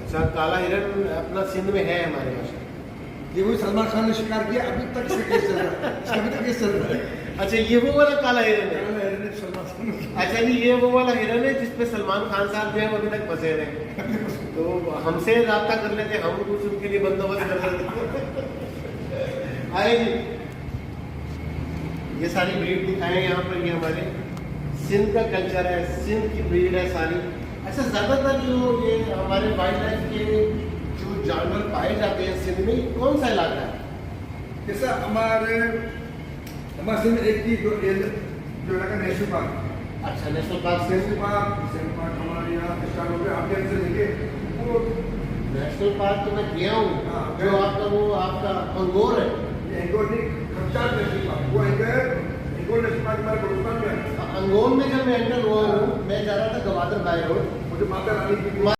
अच्छा, काला हिरन अपना सिंध में है हमारे पास। ये वही सलमान खान ने शिकार किया, अभी तक इसका केस चल रहा है, अभी तक केस चल रहा है। अच्छा, ये वो वाला काला हिरन है। काला हिरन सलमान खान ने- अच्छा जी, ये वो वाला हिरन है जिसपे सलमान खान साहब जो है वो अभी तक फंसे हुए हैं। तो हमसे राब्ता कर लेते, हम कुछ उनके लिए बंदोबस्त कर देते। आए जी, ये सारी ब्रीड दिखाएं यहाँ पर। ये हमारे सिंध का कल्चर है, सिंध की ब्रीड है सारी। अच्छा, ज़्यादातर जो ये हमारे वाइल्ड लाइफ के जो जानवर पाए जाते हैं सिंध में, कौन सा इलाका है? जैसा हमारे सिंध में एक ही जो इलाका नेशनल पार्क। अच्छा, नेशनल पार्क। नेशनल पार्क हमारे यहाँ स्टार्ट हो गया, आपके यहाँ से लेके वो नेशनल पार्क तो मैं गया हूँ। हाँ, जो आपका वो आपका अंगोर है, एंगोर नेशनल पार्क, वो एंगोर नेशनल पार्क हमारे बड़ौदा में है। अंगोर में जब मैं एंटर हुआ हूँ, मैं जा रहा था गवादर बाय रोड। मुझे माता रानी की